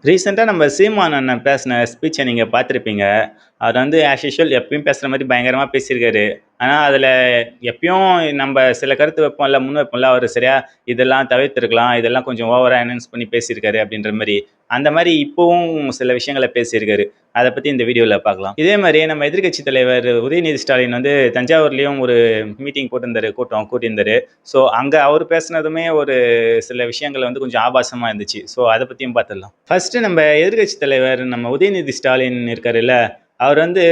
ரீசெண்டா நம்ம சீமான் அண்ணன் பேசின ஸ்பீச்ச நீங்க பார்த்திருப்பீங்க. அவர் வந்து ஆஸ் யூசுவல் எப்பயும் பேசுற மாரி பயங்கரமா பேசியிருக்காரு. ஆனா, அதுல எப்பயும் நம்ப சில கருத்து வைப்போம்ல, முன் வைப்போம்ல, அவரு சரியா இதெல்லாம் தவிர்த்திருக்கலாம். இதெல்லாம் கொஞ்சம் ஓவரா அனௌன்ஸ் பண்ணி பேசியிருக்காரு அப்படின்ற மாரி. அந்த மாரி இப்பவும் சில விஷயங்கள பேசியிருக்காரு. அத பத்தி இந்த வீடியோல பார்க்கலாம். இதே மாரி நம்ம எதிர்க்கட்சி தலைவர் உதயநிதி ஸ்டாலின் வந்து தஞ்சாவூர்லயும் ஒரு மீட்டிங் போட்டிருந்தாரு, கூட்டம் கூட்டியிருந்தாரு. ஸோ, அங்க அவரு பேசினதுமே ஒரு சில விஷயங்கள் வந்து கொஞ்சம் ஆபாசமா இருந்துச்சு. ஸோ, அத பத்தியும் பார்த்துடலாம். ஃபர்ஸ்ட்டு நம்ம எதிர்க்கட்சி தலைவர் நம்ம உதயநிதி ஸ்டாலின் இருக்காருல்ல, அவர் வந்து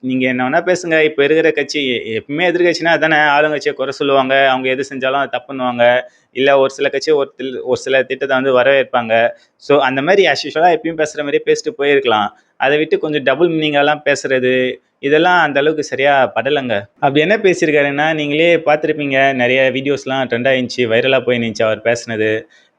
நீங்க என்ன வேணா பேசுங்க. இப்ப இருக்கிற கட்சி எப்பவுமே எதிர்க்கட்சினா அதானே ஆளுங்கட்சிய குறை சொல்லுவாங்க. அவங்க எது செஞ்சாலும் அது தப்புன்னுவாங்க. இல்ல ஒரு சில கட்சி ஒரு சில திட்டத்த வந்து வரவேற்பாங்க. ஸோ அந்த மாரி ஆஸ் யூசுவலா எப்பயும் பேசுற மாரியே பேசிட்டு போயிருக்கலாம். அத விட்டு கொஞ்சம் டபுள் மீனிங்காலாம் பேசுறது, இதெல்லாம் அந்த அளவுக்கு சரியா படலங்க. அப்படி என்ன பேசியிருக்காருன்னா, நீங்களே பார்த்திருப்பீங்க. நெறைய வீடியோஸ்லாம் ட்ரெண்ட் ஆயிருந்துச்சு. வைரலா போயிருந்துச்சு அவர் பேசினது.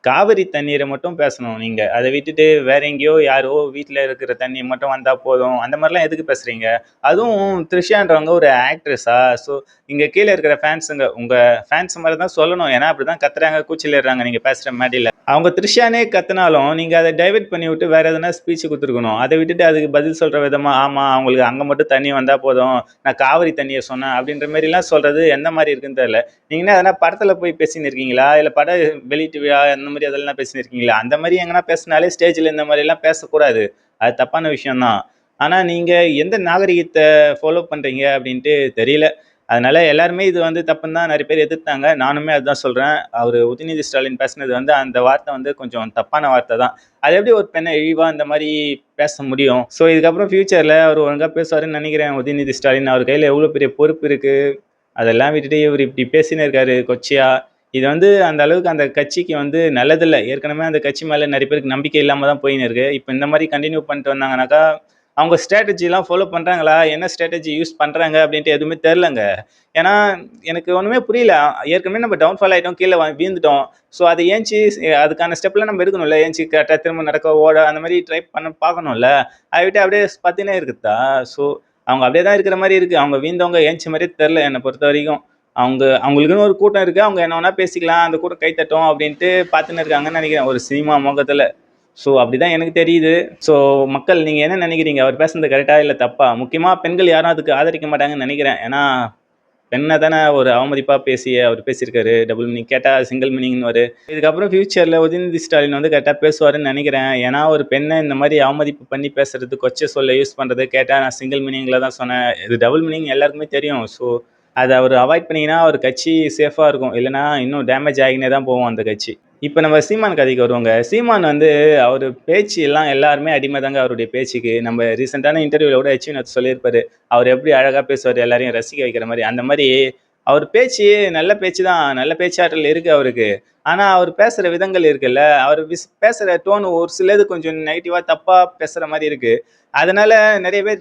காவிரி தண்ணீரை மட்டும் பேசணும் நீங்க. அதை விட்டுட்டு வேற எங்கேயோ யாரோ வீட்ல இருக்கிற தண்ணி மட்டும் வந்தா போதும். அந்த மாதிரிலாம் எதுக்கு பேசுறீங்க? அதுவும் த்ரிஷான்றவங்க ஒரு ஆக்ட்ரஸா? ஸோ இங்க கீழ இருக்கிற ஃபேன்ஸுங்க உங்க ஃபேன்ஸ் மாரி தான் சொல்லணும். ஏன்னா அப்படிதான் கத்துறாங்க, கூச்சலிடுறாங்க நீங்க பேசுற மேடையில. அவங்க த்ரிஷானே கத்துனாலும் நீங்க அதை டைவர்ட் பண்ணி விட்டு வேற எதனா ஸ்பீச் குடுத்துருக்கணும். அதை விட்டுட்டு அதுக்கு பதில் சொல்ற விதமா, ஆமா அவங்களுக்கு அங்க மட்டும் தண்ணி வந்தா போதும். நான் காவிரி தண்ணிய சொன்னேன் அப்படின்ற மாரிலாம் சொல்றது எந்த மாரி இருக்குன்னு தெரியல. நீங்க என்ன எதனா படத்துல போய் பேசின்னு இருக்கீங்களா? இல்ல பட வெளியீட்டு விழா அந்த மாரி அதெல்லாம் பேசின்னு இருக்கீங்களா? அந்த மாரி எங்கனா பேசினாலே ஸ்டேஜ்ல இந்த மாரிலாம் பேசக்கூடாது. அது தப்பான விஷயம் தான். ஆனா நீங்க எந்த நாகரிகத்த ஃபாலோ பண்றீங்க அப்படின்ட்டு தெரியல. அதனால எல்லாருமே இது வந்து தப்புன்னு தான் நெறைய பேர் எதிர்த்தாங்க. நானுமே அதுதான் சொல்றேன். அவரு உதயநிதி ஸ்டாலின் பேசினது வந்து அந்த வார்த்தை வந்து கொஞ்சம் தப்பான வார்த்தை தான். அது எப்படி ஒரு பெண்ண இழிவா இந்த மாரி பேச முடியும்? ஸோ இதுக்கப்புறம் ஃபியூச்சர்ல அவரு ஒழுங்கா பேசுவாருன்னு நெனைக்கிறேன். உதயநிதி ஸ்டாலின் அவர் கையில எவ்வளோ பெரிய பொறுப்பு இருக்கு. அதெல்லாம் விட்டுட்டு இவரு இப்படி பேசின்னு இருக்காரு கொச்சையா. இது வந்து அந்த அளவுக்கு அந்த கட்சிக்கு வந்து நல்லதில்ல. ஏற்கனவே அந்த கட்சி மேல நெறைய பேருக்கு நம்பிக்கை இல்லாம தான் போயின்னு இருக்கு. இப்ப இந்த மாரி கன்டின்யூ பண்ணிட்டு வந்தாங்கனாக்கா, அவங்க ஸ்ட்ராட்டஜிலாம் ஃபாலோ பண்றாங்களா? என்ன ஸ்ட்ராட்டஜி யூஸ் பண்றாங்க அப்படின்ட்டு எதுவுமே தெரியலங்க. ஏன்னா, எனக்கு ஒண்ணுமே புரியல. ஏற்கனவே நம்ம டவுன்ஃபால் ஆயிட்டோம். கீழ வீழ்ந்துட்டோம். ஸோ அத ஏஞ்சி அதுக்கான ஸ்டெப்லாம் நம்ம எடுக்கணும்ல. ஏஞ்சி கரெக்ட்டா திரும்ப நடக்க, ஓட அந்த மாரி ட்ரை பண்ண பார்க்கணும்ல. அத விட்டு அப்படியே பார்த்துன்னே இருக்குதா? ஸோ அவங்க அப்படியே தான் இருக்கிற மாரி இருக்கு. அவங்க வீழ்ந்தவங்க ஏஞ்ச மாரியே தெரியல என்ன பொறுத்தவரைக்கும். அவங்களுக்குன்னு ஒரு கூட்டம் இருக்கு. அவங்க என்ன வேணா பேசிக்கலாம். அந்த கூட்டம் கை தட்டும் அப்படின்ட்டு பார்த்துன்னு இருக்காங்கன்னு நெனைக்கிறேன். ஒரு சினிமா மோகத்துல. ஸோ அப்படிதான் எனக்கு தெரியுது. ஸோ மக்கள் நீங்க என்ன நெனைக்கிறீங்க? அவர் பேசுனது கரெக்ட்டா? இல்ல தப்பா? முக்கியமா பெண்கள் யாரும் அதுக்கு ஆதரிக்க மாட்டாங்கன்னு நெனைக்கிறேன். ஏன்னா, பெண்ண தானே ஒரு அவமதிப்பா பேசி அவர் பேசியிருக்காரு. டபுள் மீனிங் கேட்டா சிங்கிள் மீனிங்ன்னுவாரு. இதுக்கப்புறம் ஃபியூச்சர்ல உதயநிதி ஸ்டாலின் வந்து கரெக்ட்டா பேசுவாருன்னு நெனைக்கிறேன். ஏன்னா, ஒரு பெண்ண இந்த மாரி அவமதிப்பு பண்ணி பேசுறது, கொச்சை சொல்ல யூஸ் பண்றது கேட்டா நான் சிங்கிள் மீனிங்ல தான் சொன்னேன். இது டபுள் மீனிங் எல்லாருக்குமே தெரியும். ஸோ அத அவரு அவாய்ட் பண்ணீங்கன்னா, அவர் கட்சி சேஃபா இருக்கும். இல்லன்னா இன்னும் டேமேஜ் ஆகினே தான் போகும் அந்த கட்சி. இப்ப நம்ம சீமான் கதைக்கு வருவோங்க. சீமான் வந்து அவரு பேச்சு எல்லாம் எல்லாருமே அடிமை தாங்க அவருடைய பேச்சுக்கு. நம்ம ரீசென்ட்டான இன்டர்வியூல கூட எச்.வி.நாத் சொல்லியிருப்பாரு. அவர் எப்படி அழகா பேசுவாரு, எல்லாரையும் ரசிக்க வைக்கிற மாரி. அந்த மாரி அவர் பேச்சு நல்ல பேச்சு தான். நல்ல பேச்சாற்றல் இருக்கு அவருக்கு. ஆனா, அவர் பேசுற விதங்கள் இருக்குல்ல, அவர் பேசுற டோன் ஒரு சிலது கொஞ்சம் நெகட்டிவா தப்பா பேசுற மாரி இருக்கு. அதனால நெறைய பேர்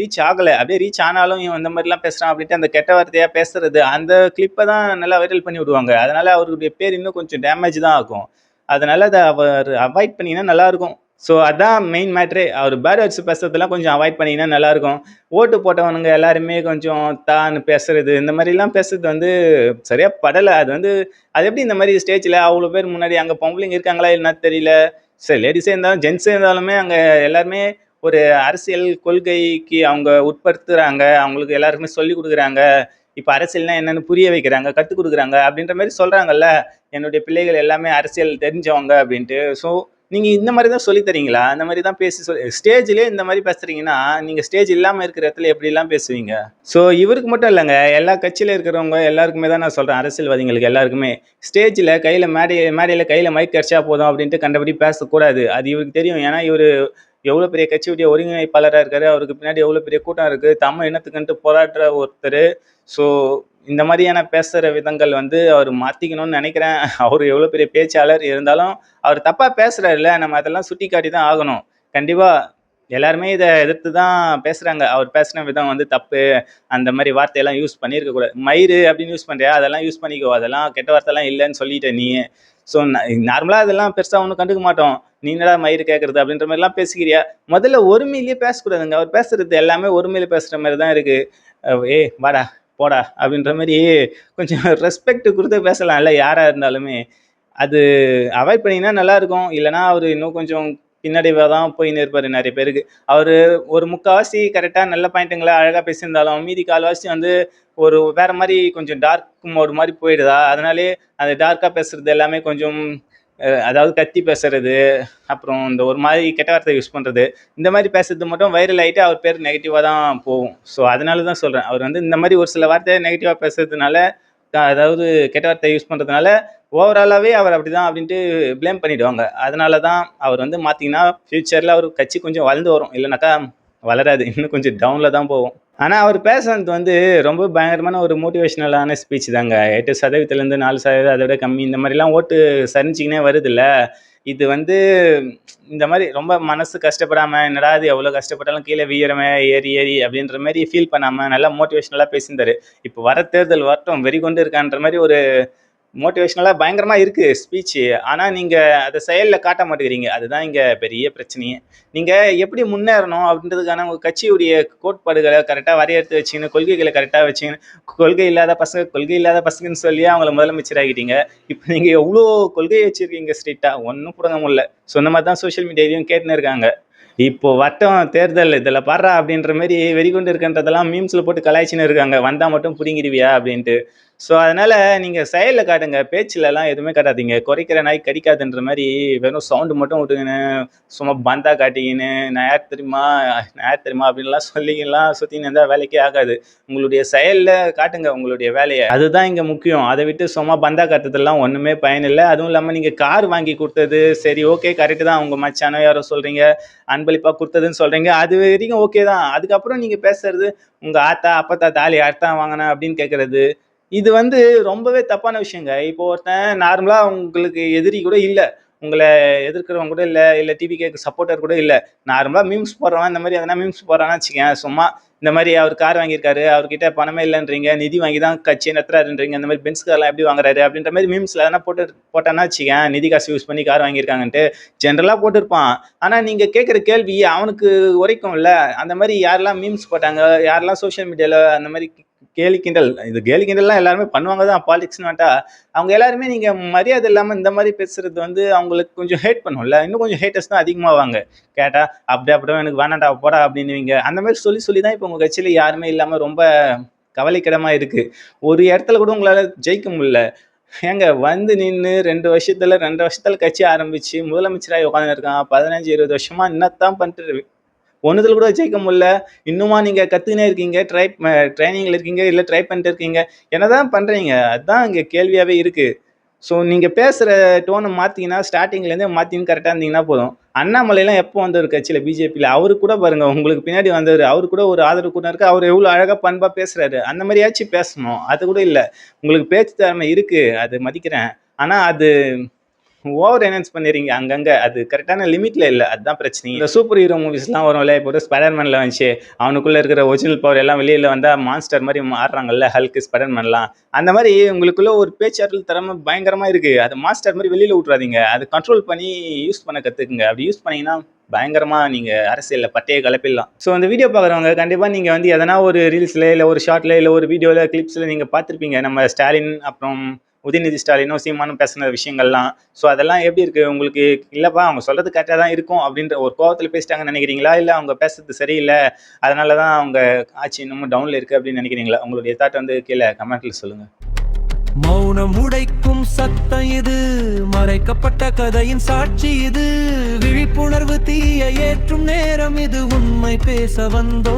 ரீச் ஆகல. அப்படியே ரீச் ஆனாலும் இவன் இந்த மாரிலாம் பேசுறான் அப்படின்ட்டு அந்த கெட்ட வார்த்தையா பேசுறது, அந்த கிளிப்ப தான் நல்லா வைரல் பண்ணி விடுவாங்க. அதனால அவருடைய பேர் இன்னும் கொஞ்சம் டேமேஜ் தான் ஆகும். அதனால அத அவர் அவாய்ட் பண்ணீங்கன்னா நல்லாருக்கும். ஸோ அதான் மெயின் மேட்டரே. அவரு பேட் வேர்ட்ஸ் பேசுறதெல்லாம் கொஞ்சம் அவாய்ட் பண்ணீங்கன்னா நல்லாருக்கும். ஓட்டு போட்டவனுங்க எல்லாருமே கொஞ்சம் தான்னு பேசுறது, இந்த மாரிலாம் பேசுறது வந்து சரியா படல. அது வந்து அது எப்படி இந்த மாரி ஸ்டேஜ்ல அவ்வளோ பேர் முன்னாடி அங்க பொம்பளைங்க இருக்காங்களா என்னன்னு தெரியல. சரி லேடீஸே இருந்தாலும், ஜென்ஸே இருந்தாலுமே அங்க எல்லாருமே ஒரு அரசியல் கொள்கைக்கு அவங்க உட்படுத்துறாங்க. அவங்களுக்கு எல்லாருக்குமே சொல்லிக் குடுக்குறாங்க. இப்ப அரசியல்னா என்னன்னு புரிய வைக்கிறாங்க, கத்துக் குடுக்குறாங்க அப்படின்ற மாரி சொல்றாங்கல்ல. என்னுடைய பிள்ளைகள் எல்லாமே அரசியல் தெரிஞ்சவங்க அப்படின்ட்டு. ஸோ நீங்க இந்த மாரி தான் சொல்லி தரீங்களா? அந்த மாரி தான் பேசி ஸ்டேஜ்லயே இந்த மாரி பேசுறீங்கன்னா, நீங்க ஸ்டேஜ் இல்லாம இருக்கிற இடத்துல எப்படிலாம் பேசுவீங்க? ஸோ இவருக்கு மட்டும் இல்லங்க. எல்லா கட்சியில இருக்கிறவங்க எல்லாருக்குமே தான் நான் சொல்றேன். அரசியல்வாதிகளுக்கு எல்லாருக்குமே. ஸ்டேஜ்ல கையில மேடையில கையில மைக் கிடைச்சா போதும் அப்படின்ட்டு கண்டபடி பேசக்கூடாது. அது இவருக்கு தெரியும். ஏன்னா இவரு எவ்வளோ பெரிய கட்சியுடைய ஒருங்கிணைப்பாளரா இருக்காரு. அவருக்கு பின்னாடி எவ்வளோ பெரிய கூட்டம் இருக்கு. தமிழ் இனத்துக்குன்ட்டு போராடுற ஒருத்தரு. ஸோ இந்த மாரியான பேசுற விதங்கள் வந்து அவரு மாத்திக்கணும்னு நெனைக்கிறேன். அவரு எவ்வளோ பெரிய பேச்சாளர் இருந்தாலும், அவர் தப்பா பேசுறாருல்ல, நம்ம அதெல்லாம் சுட்டிக்காட்டி தான் ஆகணும். கண்டிப்பா எல்லாருமே இத எதிர்த்து தான் பேசுறாங்க. அவர் பேசின விதம் வந்து தப்பு. அந்த மாரி வார்த்தையெல்லாம் யூஸ் பண்ணியிருக்க கூடாது. மயிரு அப்படின்னு யூஸ் பண்றியா? அதெல்லாம் யூஸ் பண்ணிக்கோ. அதெல்லாம் கெட்ட வார்த்தைலாம் இல்லன்னு சொல்லிட்ட நீ. ஸோ நார்மலா அதெல்லாம் பெருசா ஒண்ணும் கண்டுக்க மாட்டோம். நீ என்னடா மயிரு கேட்கறது அப்படின்ற மாரிலாம் பேசிக்கிறியா? முதல்ல ஒருமையிலேயே பேசக்கூடாதுங்க. அவர் பேசுறது எல்லாமே ஒருமையில பேசுற மாரி தான் இருக்கு. "ஏய் வாடா, போடா" அப்படின்ற மாரி கொஞ்சம் ரெஸ்பெக்ட் குடுத்து பேசலாம்ல யாரா இருந்தாலுமே. அது அவாய்ட் பண்ணீங்கன்னா நல்லாருக்கும். இல்லன்னா அவரு இன்னும் கொஞ்சம் பின்னாடி தான் போயின்னு இருப்பாரு நிறைய பேருக்கு. அவரு ஒரு முக்காவாசி கரெக்டா நல்ல பாயிண்ட்டுங்கள அழகா பேசியிருந்தாலும், மீதி கால்வாசி வந்து ஒரு வேற மாரி கொஞ்சம் டார்க் மோட் மாரி போயிடுதா, அதனாலயே அந்த டார்க்கா பேசுறது எல்லாமே கொஞ்சம் அதாவது கத்தி பேசுறது, அப்புறம் இந்த ஒரு மாதிரி கெட்ட வார்த்தை யூஸ் பண்றது, இந்த மாதிரி பேசுறது மட்டும் வைரல் ஆயிட்டு அவர் பேர் நெகட்டிவா தான் போகும். ஸோ அதனால தான் சொல்றேன். அவர் வந்து இந்த மாதிரி ஒரு சில வார்த்தையை நெகட்டிவா பேசுறதுனால, அதாவது கெட்ட வார்த்தை யூஸ் பண்றதுனால, ஓவராலாவே அவர் அப்படிதான் அப்படின்ட்டு ப்ளேம் பண்ணிடுவாங்க. அதனால தான் அவர் வந்து பார்த்தீங்கன்னா, ஃபியூச்சர்ல அவர் கட்சி கொஞ்சம் வளர்ந்து வரும். இல்லைனாக்கா வளராது. இன்னும் கொஞ்சம் டவுன்ல தான் போகும். ஆனா அவர் பேசுனது வந்து ரொம்ப பயங்கரமான ஒரு மோட்டிவேஷனலான ஸ்பீச் தாங்க. 8% 4% அதை விட கம்மி. இந்த மாதிரிலாம் ஓட்டு சரிஞ்சுக்கினே வருதுல்ல. இது வந்து இந்த மாதிரி ரொம்ப மனசு கஷ்டப்படாம, என்னடா இது எவ்வளோ கஷ்டப்பட்டாலும் கீழே வீழுறமே ஏறி ஏறி அப்படின்ற மாதிரி ஃபீல் பண்ணாம நல்லா மோட்டிவேஷனலா பேசியிருந்தாரு. இப்போ வர தேர்தல் வரட்டும், வெறிகொண்டு இருக்கான்ற மாதிரி ஒரு மோட்டிவேஷனலா பயங்கரமா இருக்கு ஸ்பீச்சு. ஆனா நீங்க அத செயல்ல காட்ட மாட்டேங்கிறீங்க. அதுதான் இங்க பெரிய பிரச்சனையே. நீங்க எப்படி முன்னேறணும் அப்படின்றதுக்கான உங்க கட்சியுடைய கோட்பாடுகள கரெக்ட்டா வரையறுத்து வச்சுக்கின்னு, கொள்கைகள கரெக்ட்டா வச்சுக்கின்னு, கொள்கை இல்லாத பசங்கன்னு சொல்லியே அவங்கள முதலமைச்சர் ஆக்கிட்டீங்க. இப்ப நீங்க எவ்ளோ கொள்கை வச்சிருக்கீங்க ஸ்ட்ரிக்ட்டா, ஒண்ணும் புடுங்க முடியல. சொன்ன மாரி தான் சோசியல் மீடியாலயும் கேட்டுன்னு இருக்காங்க. இப்போ வட்டம் தேர்தல் இதில பார்றா அப்படின்ற மாரி வெறிகொண்டு இருக்கன்றதெல்லாம் மீம்ஸ்ல போட்டு கலாய்ச்சின்னு இருக்காங்க. வந்தா மட்டும் புடுங்கிடுவியா அப்படின்ட்டு. ஸோ அதனால நீங்க செயல்ல காட்டுங்க. பேச்சுலலாம் எதுவுமே காட்டாதீங்க. குறைக்கிற நாய் கடிக்காதுன்ற மாரி வெறும் சவுண்ட் மட்டும் விட்டுக்கின்னு, சும்மா பந்தா காட்டிக்கின்னு, நான் யார் தெரியுமா அப்படின்லாம் சொல்லிக்கிலாம் சுத்தின்னு இருந்தா வேலைக்கே ஆகாது. உங்களுடைய செயல்ல காட்டுங்க உங்களுடைய வேலைய. அதுதான் இங்க முக்கியம். அத விட்டு சும்மா பந்தா காட்டுறதெல்லாம் ஒண்ணுமே பயனில்ல. அதுவும் இல்லாம நீங்க கார் வாங்கி குடுத்தது சரி ஓகே கரெக்ட் தான். உங்க மச்சானோ யாரோ சொல்றீங்க. அன்பளிப்பா குடுத்ததுன்னு சொல்றீங்க. அது வரைக்கும் ஓகே தான். அதுக்கப்புறம் நீங்க பேசுறது, உங்க ஆத்தா, அப்பத்தா தாலி யார்தான் வாங்குனா அப்படின்னு கேட்கறது. இது வந்து ரொம்பவே தப்பான விஷயங்க. இப்போ ஒருத்தன் நார்மலா உங்களுக்கு எதிரி கூட இல்ல. உங்கள எதிர்க்கிறவங்க கூட இல்ல. இல்ல டிவிகேக்கு சப்போர்ட்டர் கூட இல்ல. நார்மலா மீம்ஸ் போடுறவன் இந்த மாரி எதனா மீம்ஸ் போடுறான்னு வச்சுக்கயேன், சும்மா இந்த மாரி அவர் கார் வாங்கியிருக்காரு, அவர்கிட்ட பணமே இல்லன்றீங்க, நிதி வாங்கி தான் கட்சிய நடத்துறாருன்றீங்க, இந்த மாரி பென்ஸ் கார்லாம் எப்படி வாங்குறாரு அப்படின்ற மாரி மீம்ஸ்ல எதனா போட்டான்னா வச்சுக்கயேன், நிதி காசு யூஸ் பண்ணி கார் வாங்கியிருக்காங்கன்ட்டு ஜென்ரலா போட்டிருப்பான். ஆனா நீங்க கேட்கிற கேள்வி அவனுக்கு உரைக்கும்ல. அந்த மாரி யாரெல்லாம் மீம்ஸ் போட்டாங்க, யாரெல்லாம் சோசியல் மீடியால அந்த மாரி கேலி கிண்டல் இது கேலி கிண்டல்லாம் எல்லாருமே பண்ணுவாங்க தான் பாலிடிக்ஸ்னு வந்துட்டா. அவங்க எல்லாருமே நீங்க மரியாதை இல்லாம இந்த மாதிரி பேசுறது வந்து அவங்களுக்கு கொஞ்சம் ஹேட் பண்ணும்ல. இன்னும் கொஞ்சம் ஹேட்டர்ஸ் தான் அதிகமாவாங்க. கேட்டா அப்படியே எனக்கு வேணாண்டா போடா அப்படின்னுவீங்க. அந்த மாதிரி சொல்லி சொல்லி தான் இப்போ உங்க கட்சியில யாருமே இல்லாம ரொம்ப கவலைக்கிடமா இருக்கு. ஒரு இடத்துல கூட உங்களால ஜெயிக்க முடியல. ஏங்க வந்து நின்னு 2 வருஷத்துல கட்சி ஆரம்பிச்சு முதலமைச்சராகி உட்கார்ந்துன்னு இருக்கான். 15, 20 வருஷமா என்னத்தான் பண்ணிட்டு ஒண்ணுத்துல கூட ஜெயிக்க முடியல. இன்னுமா நீங்க கத்துக்கினே இருக்கீங்க. ட்ரைனிங்ல இருக்கீங்க. இல்ல ட்ரை பண்ணிட்டு இருக்கீங்க. என்னதான் பண்றீங்க? அதான் இங்க கேள்வியாவே இருக்கு. ஸோ நீங்க பேசுற டோன மாத்தீங்கன்னா, ஸ்டார்ட்டிங்ல இருந்தே மாத்தின்னு கரெக்ட்டா இருந்தீங்கன்னா போதும். அண்ணாமலைலாம் எப்போ வந்தாரு கட்சியில பிஜேபில? அவரு கூட பாருங்க உங்களுக்கு பின்னாடி வந்தவரு. அவரு கூட ஒரு ஆதரவு கூட்டம் இருக்கு. அவரு எவ்வளோ அழகா பண்பா பேசுறாரு. அந்த மாரியாச்சும் பேசணும். அது கூட இல்ல. உங்களுக்கு பேச்சு திறமை இருக்கு. அது மதிக்கிறேன். ஆனா அது ஓவர் என்ஹான்ஸ் பண்ணிடுறீங்க அங்கங்க. அது கரெக்டான லிமிட்ல இல்ல. அதுதான் பிரச்சனையே. இந்த சூப்பர் ஹீரோ மூவிஸ்லாம் வரும்ல. இப்போ ஸ்பைடர்மேன்ல வந்துச்சு. அவனுக்குள்ள இருக்கிற ஒரிஜினல் பவர் எல்லாம் வெளியில வந்தா மான்ஸ்டர் மாரி மாறுறாங்கல்ல. ஹல்க், ஸ்பைடர்மேன்லாம். அந்த மாரி உங்களுக்குள்ள ஒரு பேச்சாற்றல் திறமை பயங்கரமா இருக்கு. அது மாஸ்டர் மாரி வெளியில விட்றாதீங்க. அது கண்ட்ரோல் பண்ணி யூஸ் பண்ண கத்துக்குங்க. அப்படி யூஸ் பண்ணீங்கன்னா பயங்கரமா நீங்க அரசியல்ல பட்டைய கிளப்பிடலாம். ஸோ அந்த வீடியோ பார்க்குறவங்க கண்டிப்பா நீங்க வந்து எதனா ஒரு ரீல்ஸ்ல, இல்ல ஒரு ஷார்ட்ல, இல்ல ஒரு வீடியோல, கிளிப்ஸ்ல நீங்க பார்த்துருப்பீங்க. நம்ம ஸ்டாலின் அப்புறம் உதயநிதி ஸ்டாலினும் சீமானும் பேசின விஷயங்கள்லாம். ஸோ அதெல்லாம் எப்படி இருக்கு உங்களுக்கு? இல்லப்பா அவங்க சொல்றது கரெக்டாக தான் இருக்கும் அப்படின்ற ஒரு கோவத்தில் பேசிட்டாங்கன்னு நினைக்கிறீங்களா? இல்லை அவங்க பேசுறது சரியில்லை அதனால தான் அவங்க ஆட்சி இன்னமும் டவுன்ல இருக்கு அப்படின்னு நினைக்கிறீங்களா? உங்களுடைய தாட் வந்து கீழே கமெண்ட்ல சொல்லுங்க. மௌனம் உடைக்கும் சத்தம் இது, மறைக்கப்பட்ட கதையின் சாட்சி இது, விழிப்புணர்வு தீய ஏற்றும் நேரம் இது, உண்மை பேச வந்தோ